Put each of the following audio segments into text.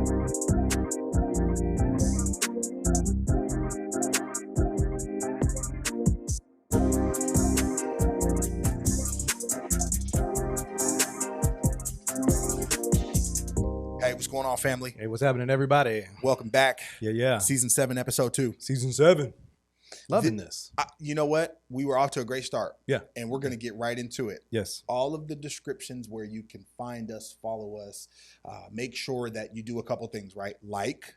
Hey, what's going on, family? Hey, what's happening, everybody? Welcome back. Yeah. Season 7, episode 2. Season 7. Loving this. You know what? We were off to a great start. Yeah. And we're going to get right into it. Yes. All of the descriptions where you can find us, follow us, make sure that you do a couple things, right? Like,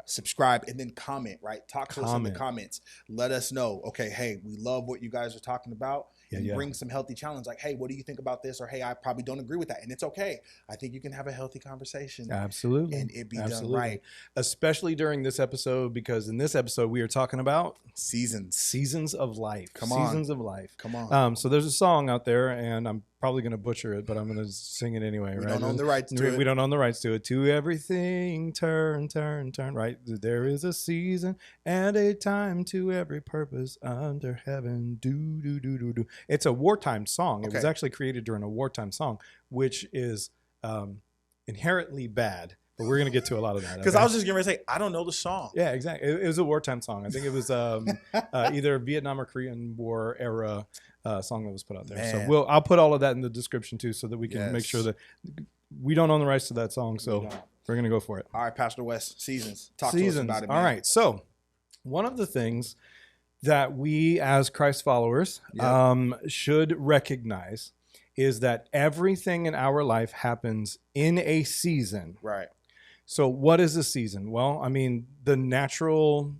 subscribe, and then comment, right? Talk to us in the comments. Let us know, okay, hey, we love what you guys are talking about. And bring some healthy challenge, like, hey, what do you think about this? Or, hey, I probably don't agree with that. And it's okay. I think you can have a healthy conversation. Absolutely. And it be done right. Especially during this episode, because in this episode, we are talking about seasons of life. Seasons of life. Come on. So there's a song out there, and I'm probably going to butcher it, but I'm going to sing it anyway. We don't own the rights to it. We don't own the rights to it. To everything, turn, right? There is a season and a time to every purpose under heaven. Do. It's a wartime song. It was actually created during a wartime song, which is inherently bad. But we're going to get to a lot of that. Because I was just going to say, I don't know the song. Yeah, exactly. It was a wartime song. I think it was either Vietnam or Korean War era song that was put out there. Man. So I'll put all of that in the description too, so that we can make sure that we don't own the rights to that song. So we're going to go for it. All right, Pastor West, seasons. Talk to us about it, man. All right. So one of the things that we as Christ followers should recognize is that everything in our life happens in a season. Right. So what is a season? Well, I mean, the natural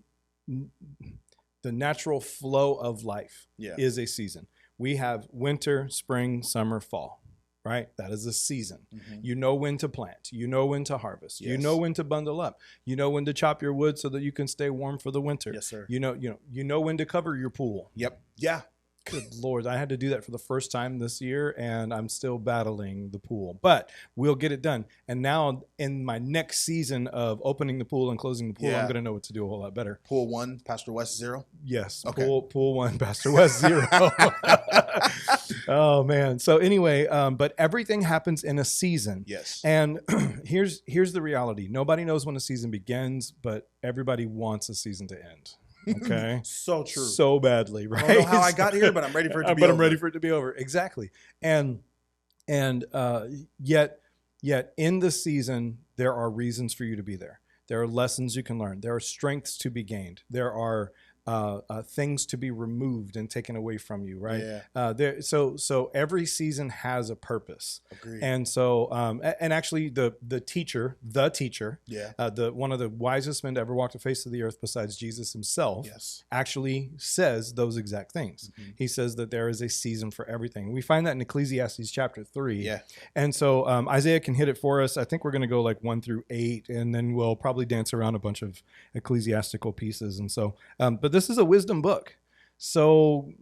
flow of life is a season. We have winter, spring, summer, fall, right? That is a season. Mm-hmm. You know when to plant. You know when to harvest. Yes. You know when to bundle up. You know when to chop your wood so that you can stay warm for the winter. Yes, sir. You know when to cover your pool. Yep. Yeah. Good Lord, I had to do that for the first time this year, and I'm still battling the pool. But we'll get it done. And now in my next season of opening the pool and closing the pool, I'm going to know what to do a whole lot better. Pool 1, Pastor West 0? Yes. Okay. Pool 1, Pastor West 0. Oh, man. So anyway, but everything happens in a season. Yes. And here's the reality. Nobody knows when a season begins, but everybody wants a season to end. Okay. So true. So badly, right? I don't know how I got here, but I'm ready for it to be over. I'm ready for it to be over. Exactly. And yet in the season, there are reasons for you to be there. There are lessons you can learn. There are strengths to be gained. There are things to be removed and taken away from you, right? Yeah. So every season has a purpose. Agreed. And so and actually the teacher, one of the wisest men to ever walk the face of the earth besides Jesus himself, actually says those exact things. Mm-hmm. He says that there is a season for everything. We find that in Ecclesiastes chapter 3. Yeah. And so Isaiah can hit it for us. I think we're going to go like 1 through 8, and then we'll probably dance around a bunch of ecclesiastical pieces. And so, but this is a wisdom book. So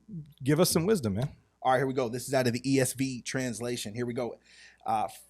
give us some wisdom, man. All right, here we go. This is out of the ESV translation. Here we go.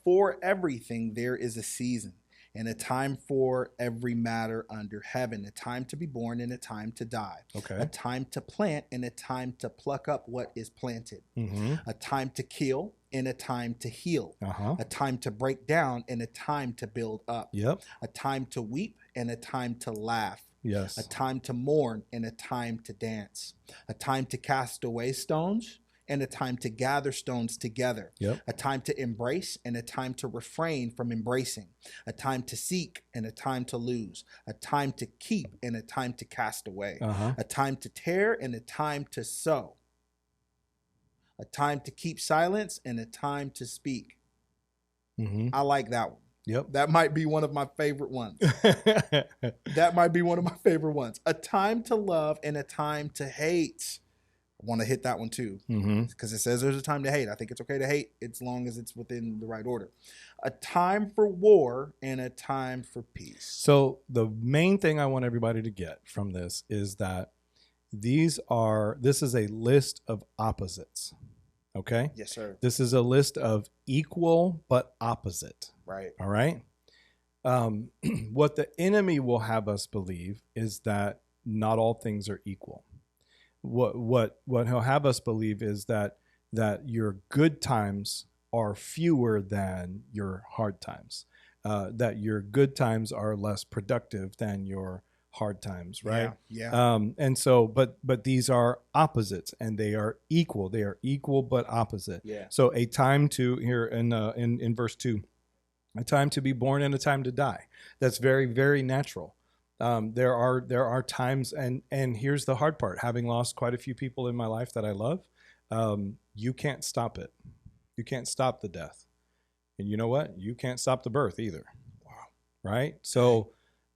For everything, there is a season and a time for every matter under heaven, a time to be born and a time to die, a time to plant and a time to pluck up what is planted, a time to kill and a time to heal, a time to break down and a time to build up, a time to weep and a time to laugh, a time to mourn and a time to dance, a time to cast away stones and a time to gather stones together, a time to embrace and a time to refrain from embracing, a time to seek and a time to lose, a time to keep and a time to cast away, a time to tear and a time to sow, a time to keep silence and a time to speak. I like that one. That might be one of my favorite ones. That might be one of my favorite ones. A time to love and a time to hate. I want to hit that one too, because it says there's a time to hate. I think it's okay to hate as long as it's within the right order. A time for war and a time for peace. So the main thing I want everybody to get from this is that this is a list of opposites. Okay? Yes, sir. This is a list of equal but opposite. Right. All right? What the enemy will have us believe is that not all things are equal. What he'll have us believe is that your good times are fewer than your hard times. that your good times are less productive than your hard times, right? Yeah. And so, but these are opposites, and they are equal. They are equal but opposite. Yeah. So a time to here in verse 2, a time to be born and a time to die. That's very, very natural. There are times, and here's the hard part. Having lost quite a few people in my life that I love, you can't stop it. You can't stop the death. And you know what? You can't stop the birth either. Wow. Right? So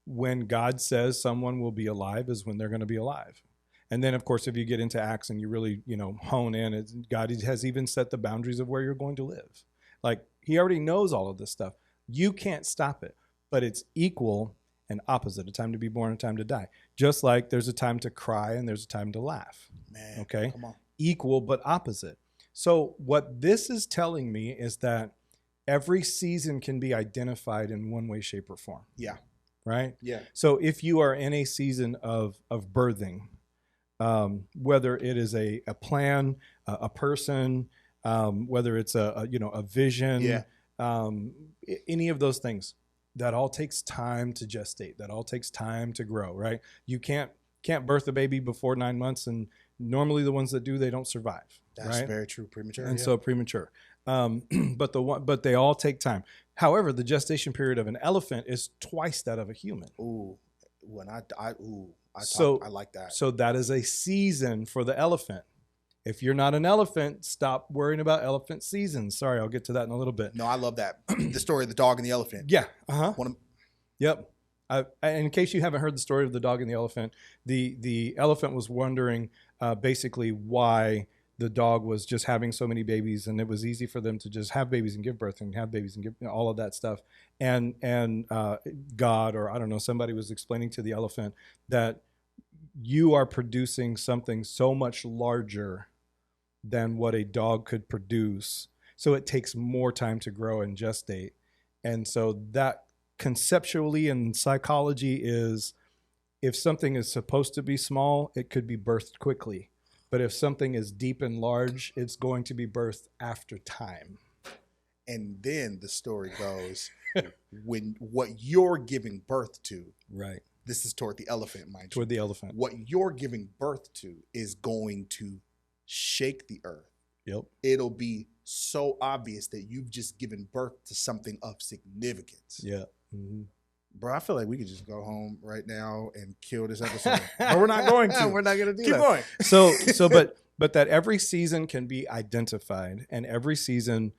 when God says someone will be alive is when they're going to be alive. And then, of course, if you get into Acts and you really, hone in, God has even set the boundaries of where you're going to live. Like, he already knows all of this stuff. You can't stop it, but it's equal and opposite, a time to be born, a time to die. Just like there's a time to cry and there's a time to laugh. Man, okay? Come on. Equal but opposite. So what this is telling me is that every season can be identified in one way, shape, or form. Yeah. Right? Yeah. So if you are in a season of birthing, whether it is a plan, a person, whether it's a vision, any of those things, that all takes time to gestate. That all takes time to grow, right? You can't birth a baby before 9 months, and normally the ones that do, they don't survive. That's right? very true. Premature. And so premature. But they all take time. However, the gestation period of an elephant is twice that of a human. Ooh, I like that. So that is a season for the elephant. If you're not an elephant, stop worrying about elephant seasons. Sorry, I'll get to that in a little bit. No, I love that. The story of the dog and the elephant. Yeah. Uh-huh. Yep. In case you haven't heard the story of the dog and the elephant, the elephant was wondering basically why the dog was just having so many babies, and it was easy for them to just have babies and give birth and have babies and give all of that stuff. And God, or I don't know, somebody was explaining to the elephant that you are producing something so much larger than what a dog could produce. So it takes more time to grow and gestate. And so that conceptually in psychology is, if something is supposed to be small, it could be birthed quickly. But if something is deep and large, it's going to be birthed after time. And then the story goes, when what you're giving birth to, right? This is toward the elephant, mind you. Toward the elephant. What you're giving birth to is going to shake the earth. Yep. It'll be so obvious that you've just given birth to something of significance. Yeah. Mm-hmm. Bro, I feel like we could just go home right now and kill this episode. But we're not going to. We're not going to do Keep that. Keep going. But that every season can be identified, and every season,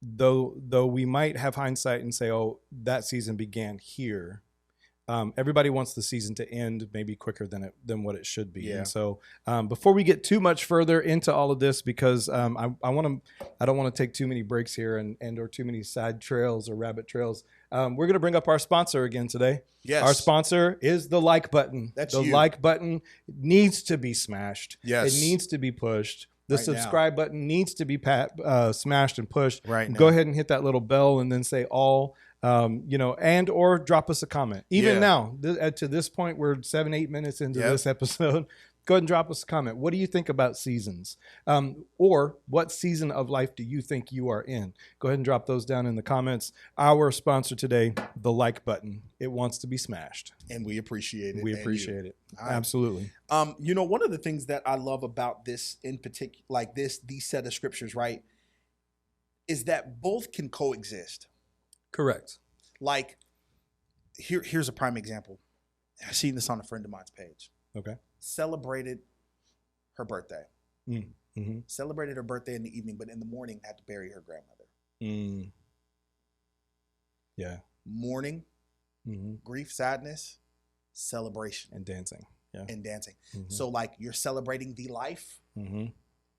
though we might have hindsight and say, oh, that season began here. Everybody wants the season to end maybe quicker than what it should be. Yeah. And so before we get too much further into all of this, because I don't want to take too many breaks here and or too many side trails or rabbit trails. We're going to bring up our sponsor again today. Yes. Our sponsor is the like button. That's the you. Like button needs to be smashed. Yes. It needs to be pushed. The right subscribe now. Button needs to be smashed and pushed. Right now. Go ahead and hit that little bell and then say all. And or drop us a comment. Even now, to this point, we're 7-8 minutes into this episode. Go ahead and drop us a comment. What do you think about seasons? Or what season of life do you think you are in? Go ahead and drop those down in the comments. Our sponsor today, the like button. It wants to be smashed. And we appreciate it. We appreciate it. Right. Absolutely. One of the things that I love about this in particular, like these set of scriptures, right, is that both can coexist. Correct. Like, here's a prime example. I've seen this on a friend of mine's page. Okay. Celebrated her birthday. Mm-hmm. Celebrated her birthday in the evening, but in the morning had to bury her grandmother. Mm. Yeah. Mourning, grief, sadness, celebration. And dancing. Yeah. And dancing. Mm-hmm. So, like, you're celebrating the life,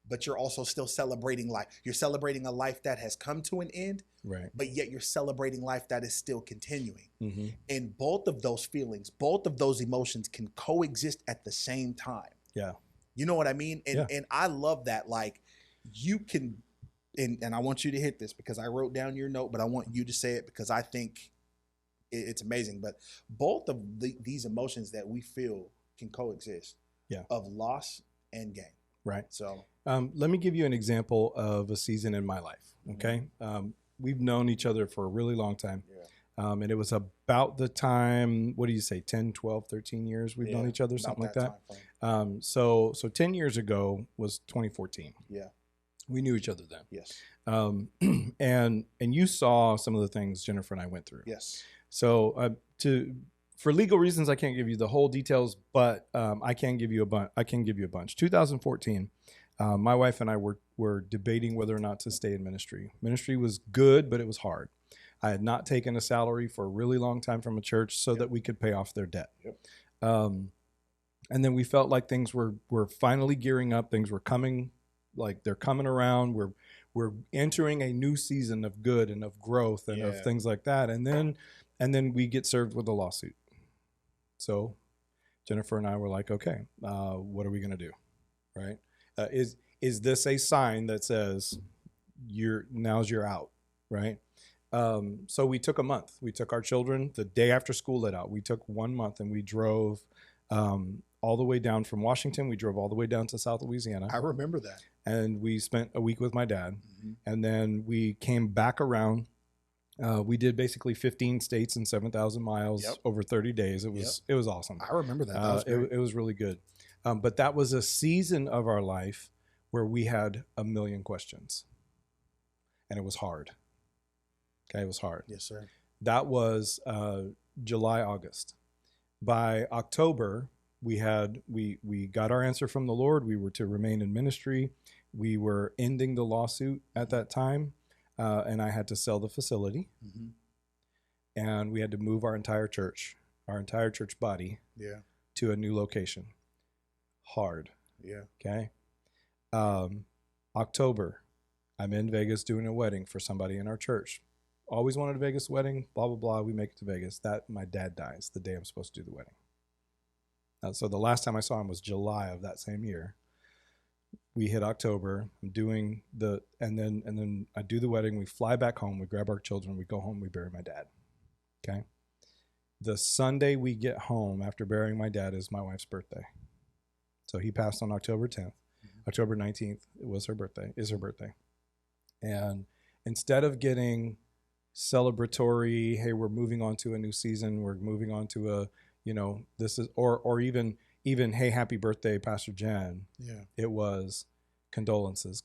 but you're also still celebrating life. You're celebrating a life that has come to an end, right? But yet you're celebrating life that is still continuing. Mm-hmm. And both of those feelings, both of those emotions can coexist at the same time. Yeah. You know what I mean? And I love that. Like, you can, and I want you to hit this because I wrote down your note, but I want you to say it because I think it's amazing. But both of these emotions that we feel can coexist. Yeah. Of loss and gain. Right. So let me give you an example of a season in my life. Okay. We've known each other for a really long time. And it was about the time, what do you say, 10, 12, 13 years we've known each other, something like that. So 10 years ago was 2014. Yeah. We knew each other then. Yes. And you saw some of the things Jennifer and I went through. Yes. So for legal reasons, I can't give you the whole details, but I can give you a bunch. 2014, my wife and I were debating whether or not to stay in ministry. Ministry was good, but it was hard. I had not taken a salary for a really long time from a church so that we could pay off their debt. Yep. And then we felt like things were finally gearing up. Things were coming, like they're coming around. We're entering a new season of good and of growth and of things like that. And then we get served with a lawsuit. So Jennifer and I were like, okay, what are we going to do? Right? Is this a sign that says now's your out? Right? So we took a month. We took our children the day after school let out. We took 1 month and we drove all the way down from Washington. We drove all the way down to South Louisiana. I remember that. And we spent a week with my dad. Mm-hmm. And then we came back around. We did basically 15 states and 7,000 miles over 30 days. It was awesome. I remember that. It was really good. But that was a season of our life where we had a million questions. And it was hard. Okay, it was hard. Yes, sir. That was July, August. By October, we got our answer from the Lord. We were to remain in ministry. We were ending the lawsuit at that time, and I had to sell the facility. Mm-hmm. And we had to move our entire church body, to a new location. Hard. Yeah. Okay. October, I'm in Vegas doing a wedding for somebody in our church. Always wanted a Vegas wedding, blah, blah, blah. We make it to Vegas. My dad dies the day I'm supposed to do the wedding. So the last time I saw him was July of that same year. We hit October. I'm doing and then I do the wedding. We fly back home. We grab our children. We go home. We bury my dad. Okay. The Sunday we get home after burying my dad is my wife's birthday. So he passed on October 10th. Mm-hmm. October 19th is her birthday. And instead of getting celebratory, hey, we're moving on to a new season, we're moving on to this is, or even hey, happy birthday, Pastor Jen. Yeah. It was condolences,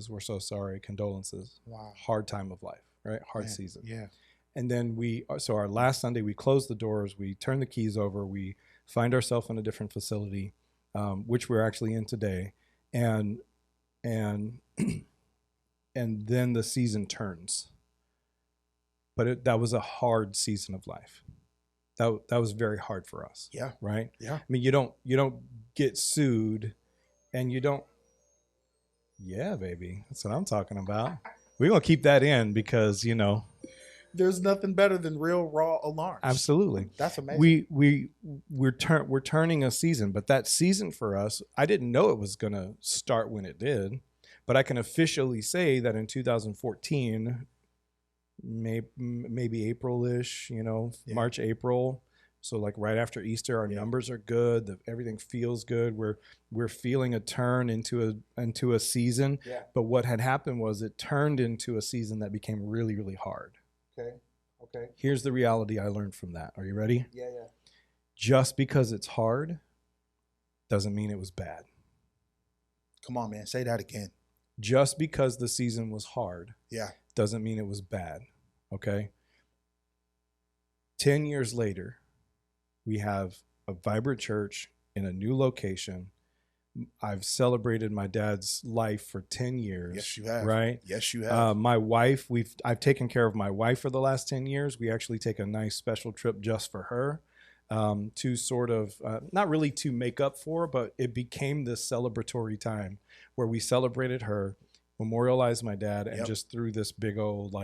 we're so sorry, condolences. Wow. Hard time of life, right? Hard season. Yeah. And then so our last Sunday, we close the doors, we turn the keys over, we find ourselves in a different facility, which we're actually in today. And then the season turns. But that was a hard season of life. That was very hard for us. Yeah. Right? Yeah. I mean, you don't get sued and you don't. Yeah, baby. That's what I'm talking about. We're going to keep that in because, there's nothing better than real raw alarms. Absolutely. That's amazing. We're turning a season, but that season for us, I didn't know it was going to start when it did, but I can officially say that in 2014, maybe April-ish, March, April. So like right after Easter, our numbers are good. Everything feels good. We're feeling a turn into a season. Yeah. But what had happened was it turned into a season that became really, really hard. Okay. Here's the reality I learned from that. Are you ready? Yeah. Just because it's hard doesn't mean it was bad. Come on, man. Say that again. Just because the season was hard. Yeah. Doesn't mean it was bad. Okay. 10 years later, we have a vibrant church in a new location. I've celebrated my dad's life for 10 years. Yes, you have. Right? Yes, you have. My wife, I've taken care of my wife for the last 10 years. We actually take a nice special trip just for her to sort of, not really to make up for, but it became this celebratory time where we celebrated her, memorialized my dad, and just threw this big old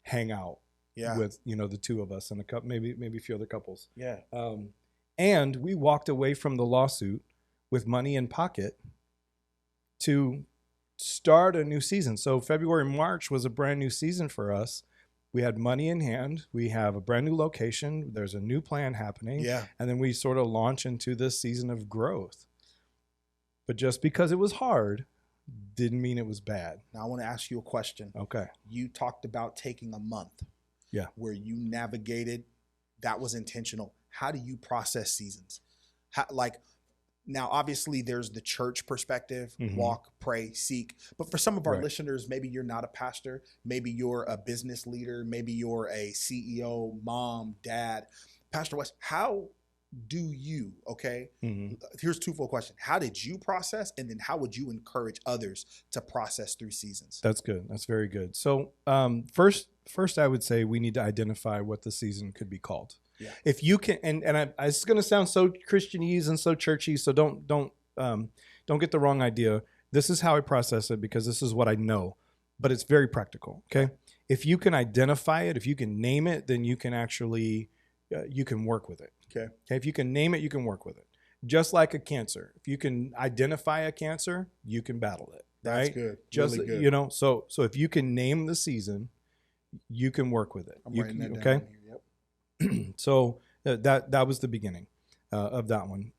hangout with the two of us and a couple, maybe a few other couples. Yeah. And we walked away from the lawsuit with money in pocket to start a new season. So February, March was a brand new season for us. We had money in hand. We have a brand new location. There's a new plan happening. Yeah. And then we sort of launch into this season of growth. But just because it was hard didn't mean it was bad. Now I want to ask you a question. Okay. You talked about taking a month. where you navigated, that was intentional. How do you process seasons? Now, obviously, there's the church perspective, walk, pray, seek. But for some of our listeners, maybe you're not a pastor. Maybe you're a business leader. Maybe you're a CEO, mom, dad. Pastor West, how do you, here's a twofold question. How did you process? And then how would you encourage others to process through seasons? That's good. That's very good. So first, I would say we need to identify what the season could be called. Yeah. If you can, it's going to sound so Christianese and so churchy, so don't get the wrong idea. This is how I process it because this is what I know, but it's very practical. Okay, if you can identify it, if you can name it, then you can actually you can work with it. Okay, if you can name it, you can work with it. Just like a cancer, if you can identify a cancer, you can battle it. Right? That's good. Just really good. So if you can name the season, you can work with it. I'm writing that down here. Yep. So that was the beginning of that one.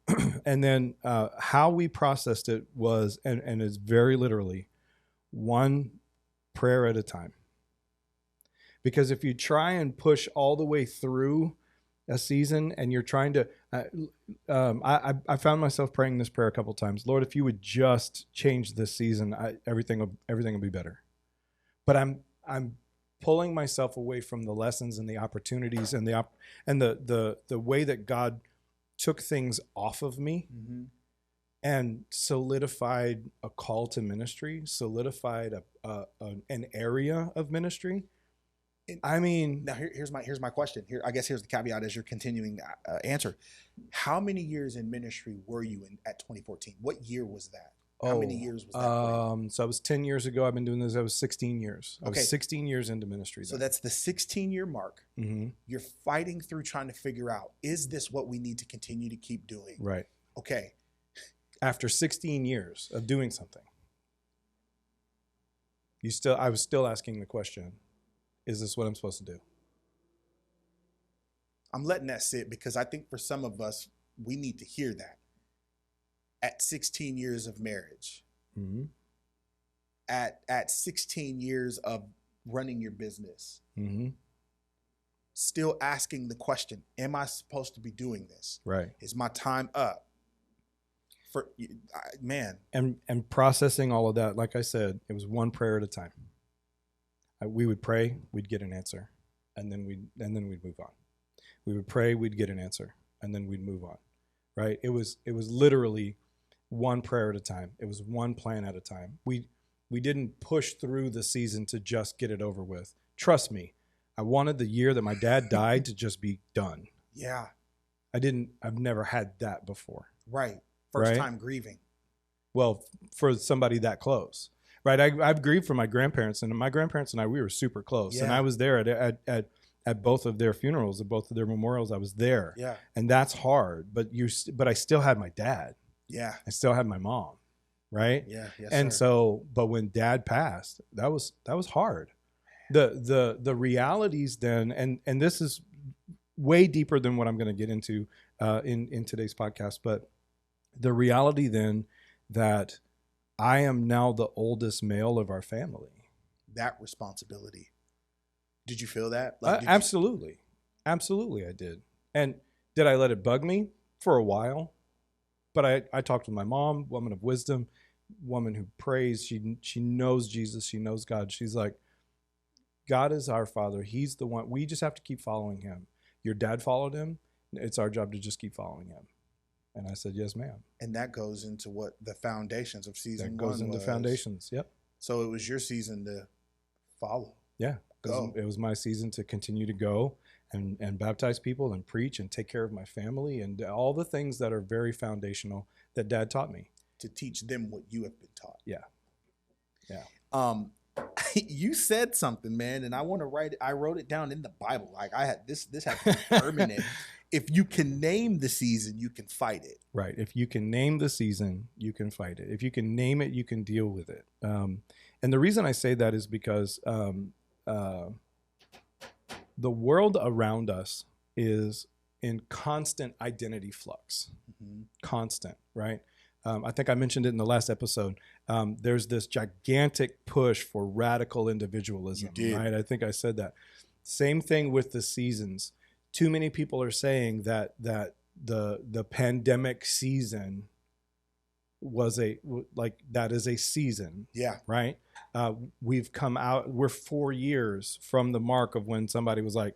And then how we processed it was, and it's very literally, one prayer at a time. Because if you try and push all the way through a season and you're trying to, I found myself praying this prayer a couple of times. Lord, if you would just change this season, everything will be better. But I'm pulling myself away from the lessons and the opportunities and the way that God took things off of me and solidified a call to ministry, solidified an area of ministry. I mean, now here's my question. Here's the caveat as you're continuing answer. How many years in ministry were you in at 2014? What year was that? How many years was that? So I was 10 years ago. I've been doing this. I was 16 years. I was 16 years into ministry. So that's the 16-year mark. You're fighting through trying to figure out, is this what we need to continue to keep doing? Right. Okay. After 16 years of doing something, I was still asking the question, is this what I'm supposed to do? I'm letting that sit because I think for some of us, we need to hear that. At 16 years of marriage, at 16 years of running your business, still asking the question, am I supposed to be doing this? Right. Is my time up? And processing all of that, like I said, it was one prayer at a time. We would pray, we'd get an answer, and then we'd move on. We would pray, we'd get an answer, and then we'd move on. Right? It was literally one prayer at a time. It was one plan at a time. We didn't push through the season to just get it over with. Trust me, I wanted the year that my dad died to just be done. Yeah. I've never had that before. Right. First time grieving. Well, for somebody that close. Right. I've grieved for my grandparents, and my grandparents and we were super close. Yeah. And I was there at both of their funerals, at both of their memorials. I was there. Yeah. And that's hard, but I still had my dad. Yeah. I still had my mom. Right. Yeah. Yes, and sir. So, but when dad passed, that was hard. The realities then, and this is way deeper than what I'm going to get into in today's podcast, but the reality then that I am now the oldest male of our family. That responsibility. Did you feel that? Absolutely. Absolutely, I did. And did I let it bug me? For a while. But I talked with my mom, woman of wisdom, woman who prays. She knows Jesus. She knows God. She's like, God is our Father. He's the one. We just have to keep following him. Your dad followed him. It's our job to just keep following him. And I said, yes, ma'am. And that goes into what the foundations of season one was. That goes into foundations, yep. So it was your season to follow. Yeah. It was my season to continue to go and baptize people and preach and take care of my family and all the things that are very foundational that dad taught me. To teach them what you have been taught. Yeah. Yeah. You said something, man, and I want to write it. I wrote it down in the Bible. Like I had this had to be permanent. If you can name the season, you can fight it. Right. If you can name the season, you can fight it. If you can name it, you can deal with it. And the reason I say that is because the world around us is in constant identity flux. Constant, right? I think I mentioned it in the last episode. There's this gigantic push for radical individualism, right? I think I said that. Same thing with the seasons. Too many people are saying that the pandemic season was that is a season. Yeah. Right. We've come out. We're 4 years from the mark of when somebody was like,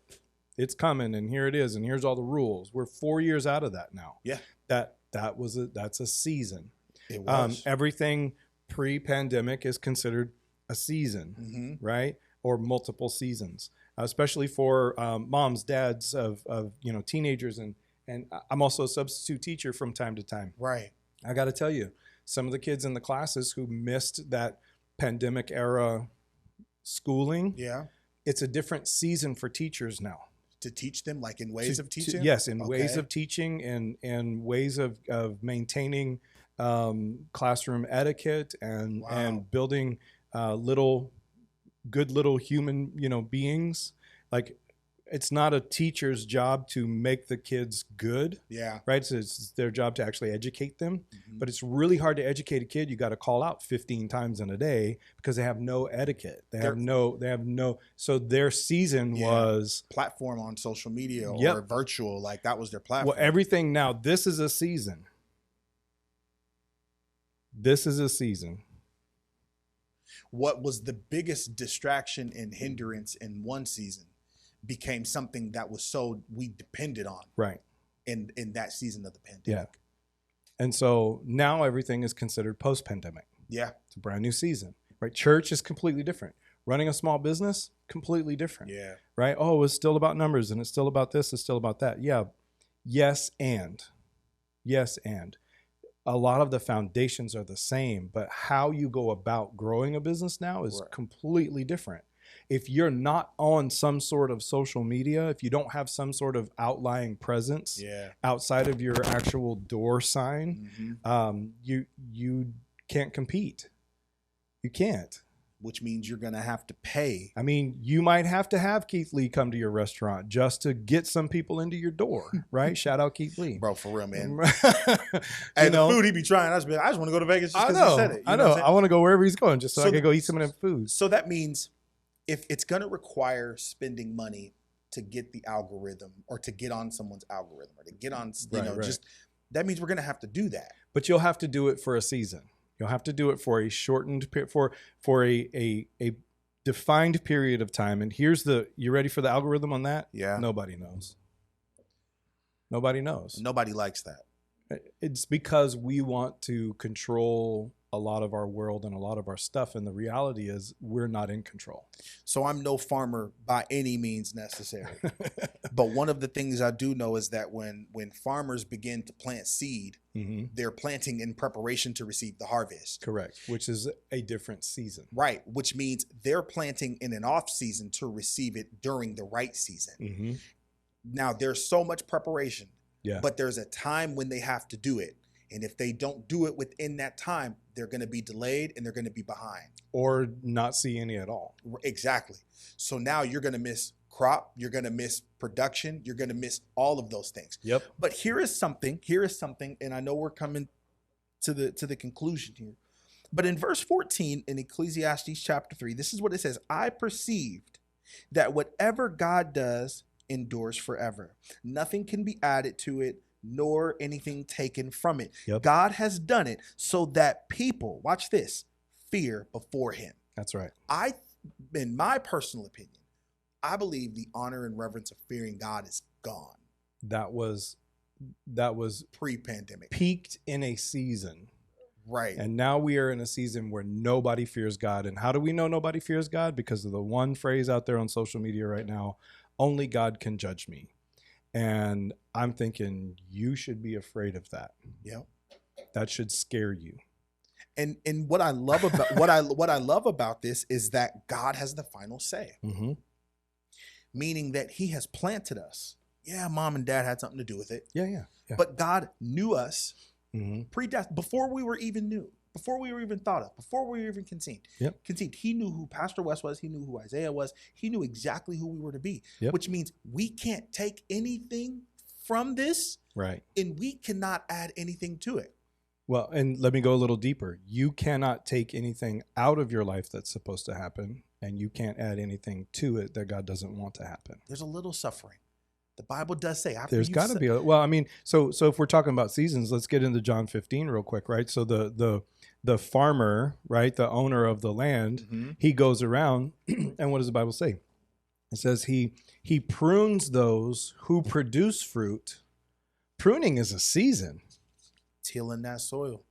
it's coming and here it is and here's all the rules. We're 4 years out of that now. Yeah. That's a season. It was. Everything pre-pandemic is considered a season, right? Or multiple seasons, especially for moms, dads of teenagers, and I'm also a substitute teacher from time to time. Right. I got to tell you, some of the kids in the classes who missed that pandemic era schooling, it's a different season for teachers now. To teach them, like in ways of teaching? Yes, in ways of teaching and ways of maintaining classroom etiquette and building good little human beings. Like, it's not a teacher's job to make the kids good. Yeah. Right. So it's their job to actually educate them. But it's really hard to educate a kid. You got to call out 15 times in a day because they have no etiquette. They have no. So their season was platform on social media or virtual. Like, that was their platform. Well, everything now, this is a season. This is a season. What was the biggest distraction and hindrance in one season became something that was we depended on. Right. In that season of the pandemic. Yeah. And so now everything is considered post-pandemic. Yeah. It's a brand new season, right? Church is completely different. Running a small business, completely different. Yeah. Right? Oh, it's still about numbers and it's still about this, it's still about that. Yeah. Yes, and. A lot of the foundations are the same, but how you go about growing a business now is completely different. If you're not on some sort of social media, if you don't have some sort of outlying presence outside of your actual door sign, you can't compete. You can't. Which means you're going to have to pay. I mean, you might have to have Keith Lee come to your restaurant just to get some people into your door, right? Shout out Keith Lee. Bro, for real, man. And the food he be trying, I just want to go to Vegas just because he said it. I know. I want to go wherever he's going just so I can go eat some of them food. So that means if it's going to require spending money to get the algorithm or to get on someone's algorithm or to get on, just that means we're going to have to do that. But you'll have to do it for a season. You'll have to do it for a shortened for a defined period of time. And you ready for the algorithm on that? Yeah. Nobody knows. Nobody knows. Nobody likes that. It's because we want to control a lot of our world and a lot of our stuff. And the reality is we're not in control. So I'm no farmer by any means necessary. But one of the things I do know is that when farmers begin to plant seed, they're planting in preparation to receive the harvest. Correct. Which is a different season. Right. Which means they're planting in an off season to receive it during the right season. Now there's so much preparation, but there's a time when they have to do it. And if they don't do it within that time, they're going to be delayed and they're going to be behind. Or not see any at all. Exactly. So now you're going to miss crop. You're going to miss production. You're going to miss all of those things. Yep. But here is something, and I know we're coming to the conclusion here. But in verse 14 in Ecclesiastes chapter 3, this is what it says. I perceived that whatever God does endures forever. Nothing can be added to it, nor anything taken from it. Yep. God has done it so that people, watch this, fear before him. That's right. In my personal opinion, I believe the honor and reverence of fearing God is gone. That was pre-pandemic. Peaked in a season. Right. And now we are in a season where nobody fears God. And how do we know nobody fears God? Because of the one phrase out there on social media right now, only God can judge me. And I'm thinking you should be afraid of that. Yeah. That should scare you. And what I love about what I love about this is that God has the final say. Meaning that he has planted us. Yeah, mom and dad had something to do with it. Yeah. But God knew us pre-death, before we were even new, before we were even thought of, before we were even conceived. Conceived. He knew who Pastor West was. He knew who Isaiah was. He knew exactly who we were to be, which means we can't take anything from this. Right. And we cannot add anything to it. Well, and let me go a little deeper. You cannot take anything out of your life that's supposed to happen, and you can't add anything to it that God doesn't want to happen. There's a little suffering. The Bible does say there's got to be well, I mean, so if we're talking about seasons, let's get into John 15 real quick, right? So the farmer, right, the owner of the land, he goes around and what does the Bible say? It says he prunes those who produce fruit. Pruning is a season. Tilling that soil.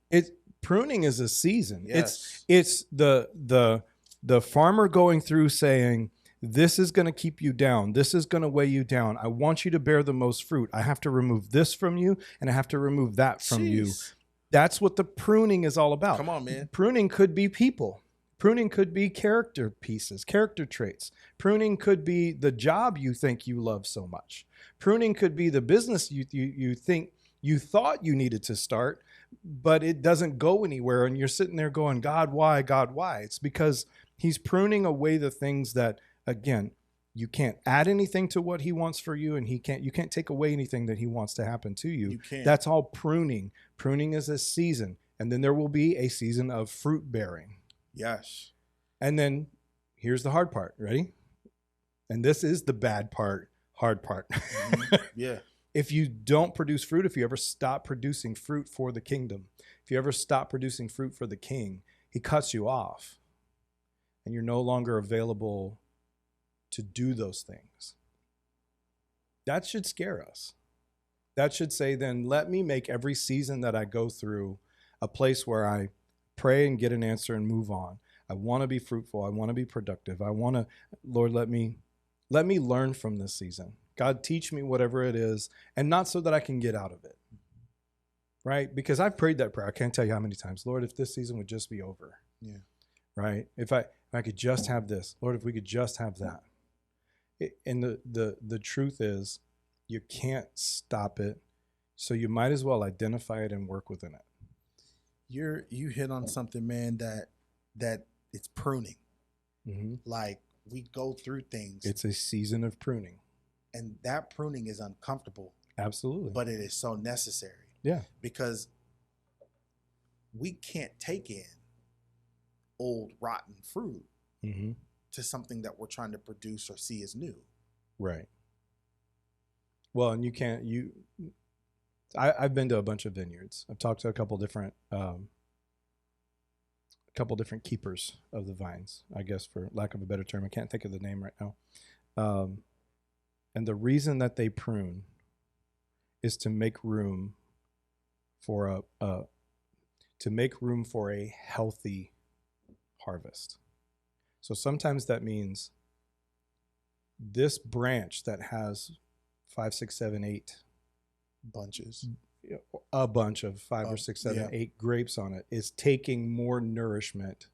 Pruning is a season. Yes. It's the farmer going through saying, this is going to keep you down. This is going to weigh you down. I want you to bear the most fruit. I have to remove this from you, and I have to remove that from you. That's what the pruning is all about. Come on, man. Pruning could be people. Pruning could be character pieces, character traits. Pruning could be the job you think you love so much. Pruning could be the business you think you thought you needed to start, but it doesn't go anywhere. And you're sitting there going, God, why? God, why? It's because he's pruning away the things that, again, you can't add anything to what he wants for you, and you can't take away anything that he wants to happen to you. You can't. That's all pruning. Pruning is a season. And then there will be a season of fruit bearing. Yes. And then here's the hard part. Ready? And this is the bad part, hard part. Yeah. If you don't produce fruit, if you ever stop producing fruit for the kingdom, if you ever stop producing fruit for the king, he cuts you off and you're no longer available to do those things. That should scare us. That should say, then let me make every season that I go through a place where I pray and get an answer and move on. I want to be fruitful. I want to be productive. I want to, Lord, let me learn from this season. God, teach me whatever it is, and not so that I can get out of it, right? Because I've prayed that prayer. I can't tell you how many times, Lord, if this season would just be over, right? If I could just have this, Lord, if we could just have that. And the truth is, you can't stop it, so you might as well identify it and work within it. You hit on something, man, that it's pruning. Mm-hmm. Like, we go through things. It's a season of pruning. And that pruning is uncomfortable. Absolutely. But it is so necessary. Yeah. Because we can't take in old, rotten fruit to something that we're trying to produce or see as new. Right. Well, and you can't, I've been to a bunch of vineyards. I've talked to a couple different keepers of the vines, I guess, for lack of a better term. I can't think of the name right now. And the reason that they prune is to make room for a healthy harvest. So sometimes that means this branch that has 5, 6, 7, 8 bunches, a bunch of 5 or 6, 7, 8 grapes on it is taking more nourishment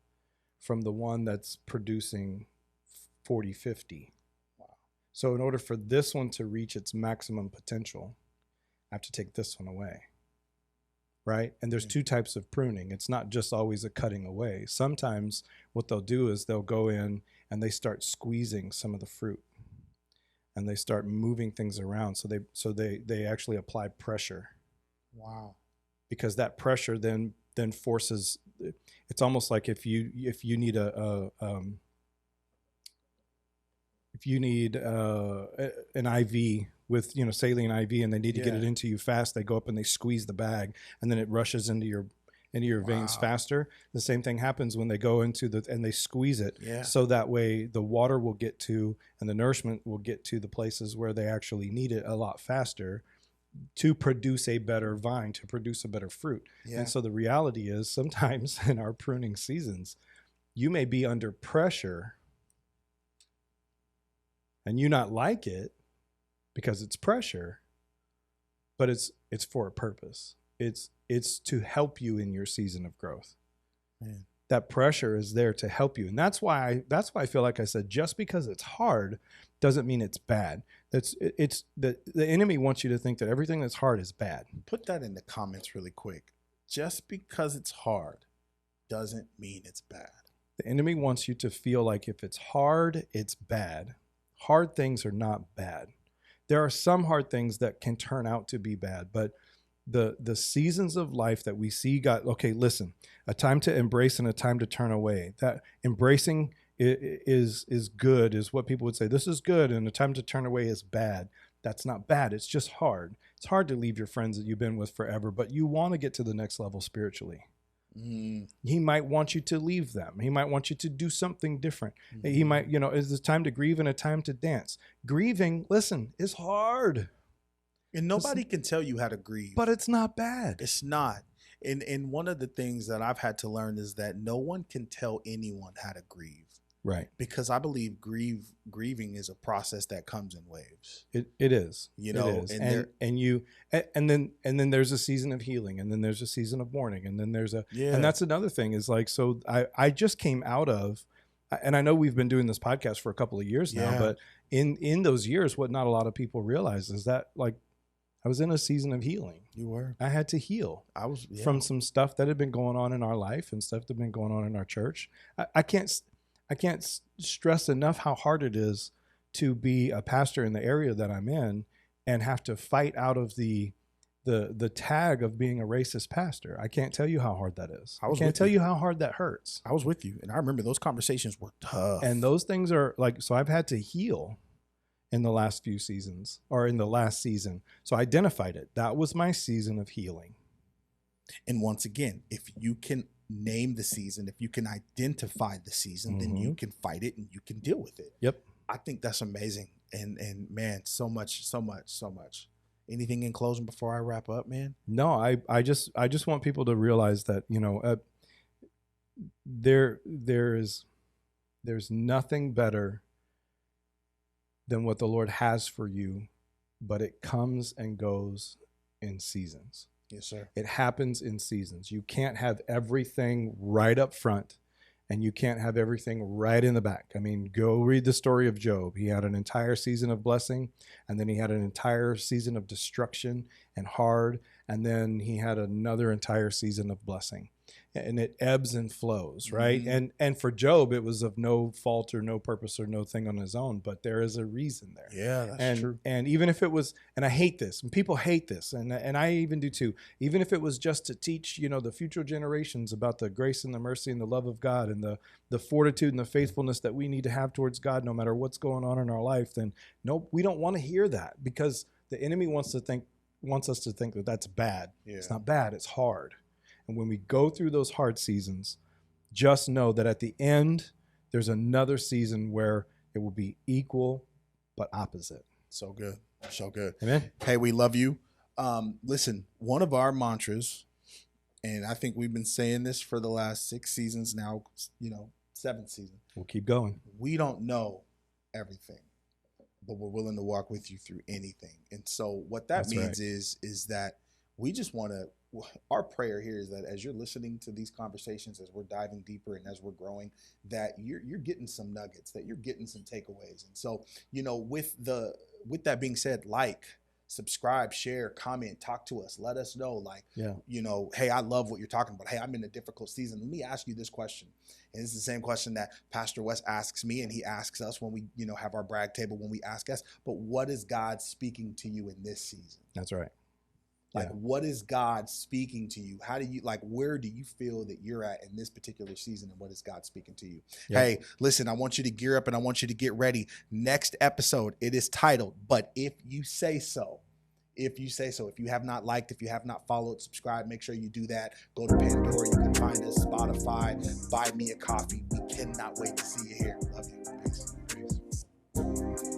from the one that's producing 40, 50. Wow. So in order for this one to reach its maximum potential, I have to take this one away. Right? And there's two types of pruning. It's not just always a cutting away. Sometimes what they'll do is they'll go in and they start squeezing some of the fruit and they start moving things around. So they actually apply pressure. Wow. Because that pressure then forces, it's almost like if you need an IV with, saline IV, and they need to get it into you fast, they go up and they squeeze the bag and then it rushes into your veins faster. The same thing happens when they go into and they squeeze it. Yeah. So that way the water will get to, and the nourishment will get to the places where they actually need it a lot faster to produce a better vine, to produce a better fruit. Yeah. And so the reality is sometimes in our pruning seasons, you may be under pressure and you not like it because it's pressure, but it's for a purpose. It's to help you in your season of growth. Man. That pressure is there to help you. And that's why I feel like I said, just because it's hard doesn't mean it's bad. It's the enemy wants you to think that everything that's hard is bad. Put that in the comments really quick. Just because it's hard doesn't mean it's bad. The enemy wants you to feel like if it's hard, it's bad. Hard things are not bad. There are some hard things that can turn out to be bad, but the seasons of life that we see, God, okay, listen, a time to embrace and a time to turn away. That embracing is good, is what people would say. This is good, and a time to turn away is bad. That's not bad. It's just hard. It's hard to leave your friends that you've been with forever, but you want to get to the next level spiritually. He might want you to leave them. He might want you to do something different. He might, it's a time to grieve and a time to dance. Grieving, listen, is hard. And nobody can tell you how to grieve. But it's not bad. It's not. And one of the things that I've had to learn is that no one can tell anyone how to grieve. Right. Because I believe grieving is a process that comes in waves. It is. It is. And then there's a season of healing, and then there's a season of mourning, and then there's and that's another thing is like, so I just came out of, and I know we've been doing this podcast for a couple of years now, but in those years, what not a lot of people realize is that, like, I was in a season of healing. You were. I had to heal. I was from some stuff that had been going on in our life and stuff that had been going on in our church. I can't stress enough how hard it is to be a pastor in the area that I'm in and have to fight out of the tag of being a racist pastor. I can't tell you how hard that is. I can't tell you how hard that hurts. I was with you, and I remember those conversations were tough. And those things are like, so I've had to heal in the last few seasons, or in the last season. So I identified it. That was my season of healing. And once again, if you can name the season, if you can identify the season, then you can fight it and you can deal with it. Yep. I think that's amazing. And man, so much. Anything in closing before I wrap up, man? No, I just want people to realize that, there's nothing better than what the Lord has for you, but it comes and goes in seasons. Yes, sir. It happens in seasons. You can't have everything right up front, and you can't have everything right in the back. I mean, go read the story of Job. He had an entire season of blessing, and then he had an entire season of destruction and hard, and then he had another entire season of blessing. And it ebbs and flows, right? And for Job, it was of no fault or no purpose or no thing on his own, but there is a reason there. Yeah, that's true. And even if it was, and I hate this, and people hate this, and I even do too, even if it was just to teach, the future generations about the grace and the mercy and the love of God and the fortitude and the faithfulness that we need to have towards God no matter what's going on in our life, then nope, we don't want to hear that, because the enemy wants us to think that that's bad. Yeah. It's not bad, it's hard. And when we go through those hard seasons, just know that at the end, there's another season where it will be equal but opposite. So good. So good. Amen. Hey, we love you. Listen, one of our mantras, and I think we've been saying this for the last 6 seasons now, 7th season. We'll keep going. We don't know everything, but we're willing to walk with you through anything. And so what that means is that we just want to, our prayer here is that as you're listening to these conversations, as we're diving deeper and as we're growing, that you're getting some nuggets, that you're getting some takeaways. And so, with that being said, subscribe, share, comment, talk to us, let us know, hey, I love what you're talking about. Hey, I'm in a difficult season. Let me ask you this question. And it's the same question that Pastor Wes asks me, and he asks us when we, have our brag table, when we ask us, but what is God speaking to you in this season? That's right. What is God speaking to you? How do you, where do you feel that you're at in this particular season, and what is God speaking to you? Yep. Hey, listen, I want you to gear up and I want you to get ready. Next episode, it is titled, But If You Say So. If you say so. If you have not liked, if you have not followed, subscribe, make sure you do that. Go to Pandora. You can find us, Spotify, buy me a coffee. We cannot wait to see you here. Love you. Peace.